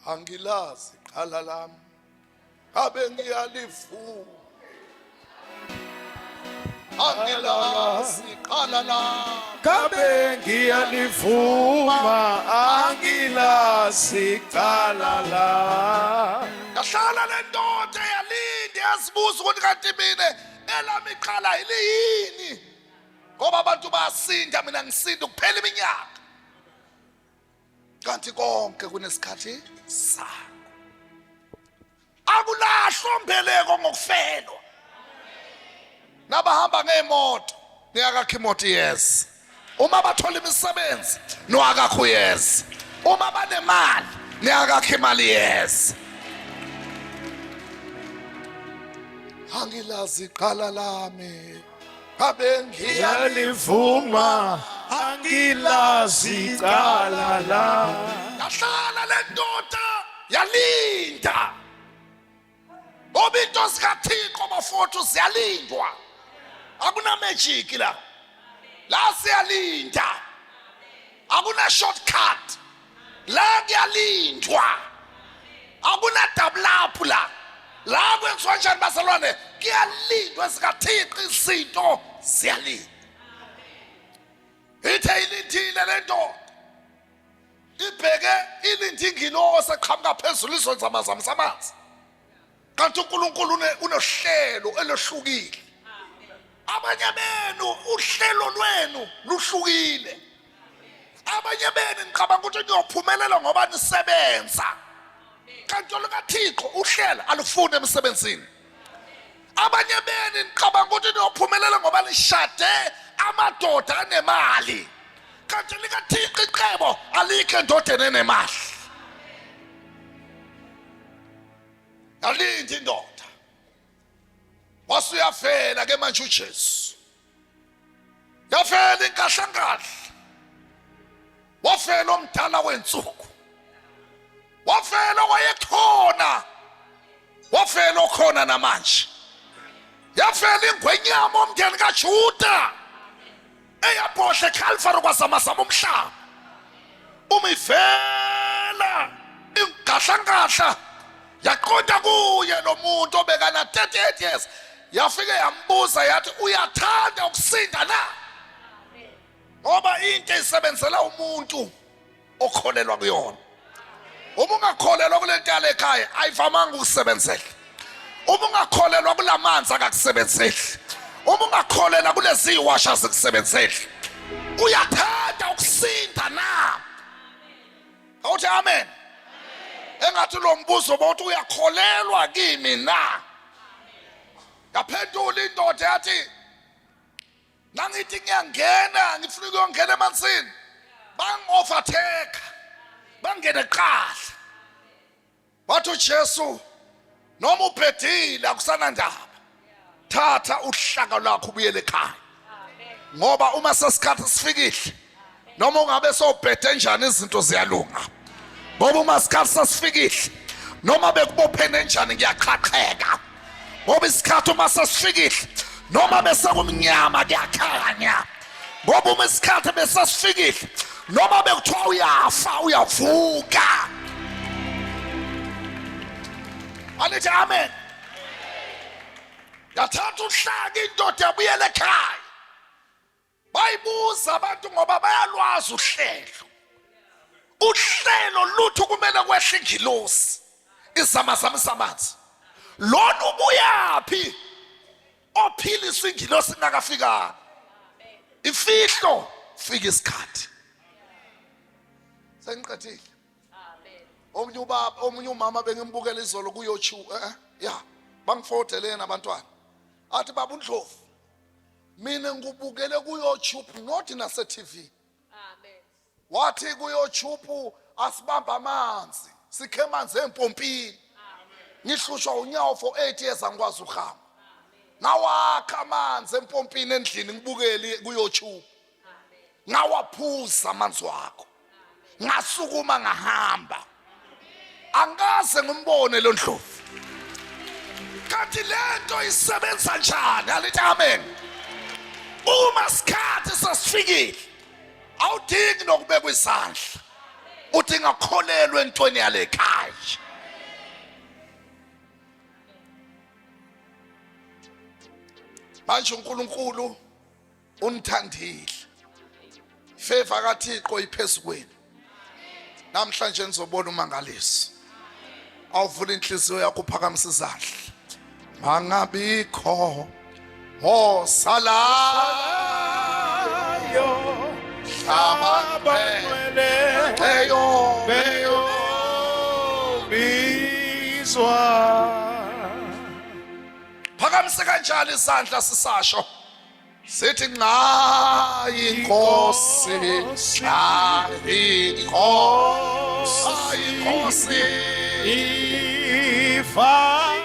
angilazi qala lami abe ngiyalifuna angilazi qala lami Kabe ngiyalivuma angilazi cala la. yahlala le ndoda yalinde yazibuza ukuthi kanti mina elami iqala yini ngoba abantu bayasinda mina ngisinda kuphela iminyaka kanti konke kunesikhathi sakho akulahlwa mbeleko ngokufelwa nabahamba ngeemoto niyakakho imoto yes uma bathola imisebenzi noakakho yes uma banemali niyakakho imali yes angilazi qala lami abe Ngiyalivuma angilazi cala la. yahlala le ndoda yalinda ngoba into zikaThixo bafowethu ziyalindwa akuna magic la siyalinda akuna shortcut la kuyalindwa akuna double up la kwenziwa njani bazalwane kuyalindwa zikaThixo izinto ziyalinda ithe ilindile le ndoda ibheke ilindi ingilosi eqhamuka phezulu izonza amazama samanzi kanti uNkulunkulu unohlelo elohlukile abanye benu uhlelo lwenu luhlukile abanye benu ngicabanga ukuthi niyophumelela ngoba nisebenza kanti likaThixo uhlela alufuni emsebenzini abanye benu ngicabanga ukuthi niyophumelela ngoba nishade amadoda anemali kanti likaThixo icebo alikho endodeni enemali alindi indoda wasuyafela ke manje uJesu yafela inkahlangala wafela omdala wensuku wafela wayekhona wafela okhona namanje yafela ingwenyama omndeni kaJuda eyabhohle eCalvary kwazamazama umhlaba umivela inkahlangala yaqonda kuye lo muntu obekana 38 years yafike yambuza yathi uyathanda ukusinda na ngoba into isebenzela umuntu okholelwa kuyona uma ungakholelwa kule nto ekhaya ayivamanga ukusebenzela uma ungakholelwa kulamanzi akakusebenzeli uma ungakholelwa kulezi iwasha zikusebenzeli uyathanda ukusinda na awuthi amen engathi lo mbuzo bothi uyakholelwa kimi na yaphendula indoda yathi nangithi ngiyangena ngifuna ukuyongena emanzini bangi-overtake bangene qala wathi uJesu noma ubhedile akusana ndaba thatha uhlaka lwakho ubuyele ekhaya ngoba uma sesikhathi sifikile noma ungabe sowubhede njani izinto ziyalunga ngoba uma isikhathi sesifikile noma bekubophene njani ngiyaqhaqheka ngoba isikhathi uma sesifikile noma besekumnyama kuyakhanya ngoba uma isikhathi besesifikile noma bekuthiwa uyafa uyavuka anithi amen yathatha uhlaka indoda yabuyela ekhaya bayibuza abantu ngoba bayalwazi uhlelo lutho kumele kwehle ingilosi izamazama isamanzi lona ubuyaphi ophilisa ingilosi ingakafika imfihlo fika isikhathi sengiqedile omunye umama bengimbukela izolo kuYouTube bangifotelena abantwana athi baba uNdlovu mina ngubukele kuYouTube not nase TV wathi kuYouTube asibamba amanzi sikhe amanzi empompini ngihlushwa unyawo for 8 years angikwazi ukuhamba ngawakha amanzi empompini endlini ngibukele kuYouTube ngawaphuza amanzi wakho ngasukuma ngahamba angaze ngimbone lo Ndlovu kanti lento isebenza njani alithi amen uma isikhathi sesifikile awudingi nokubekwa isandla udinga ukukholelwa entweni yale ekhaya manje uNkulunkulu unithandile, favor kaThixo iphezulu kwenu. Namhlanje nizobona umangaliso. Awuvula inhliziyo yakho uphakamisa izandla. Mangabikho osalayo Abanwele beyo bizwa. phakamisa kanjalo isandla sisasho sithi nxa inkosi Inkosi inkosi ifana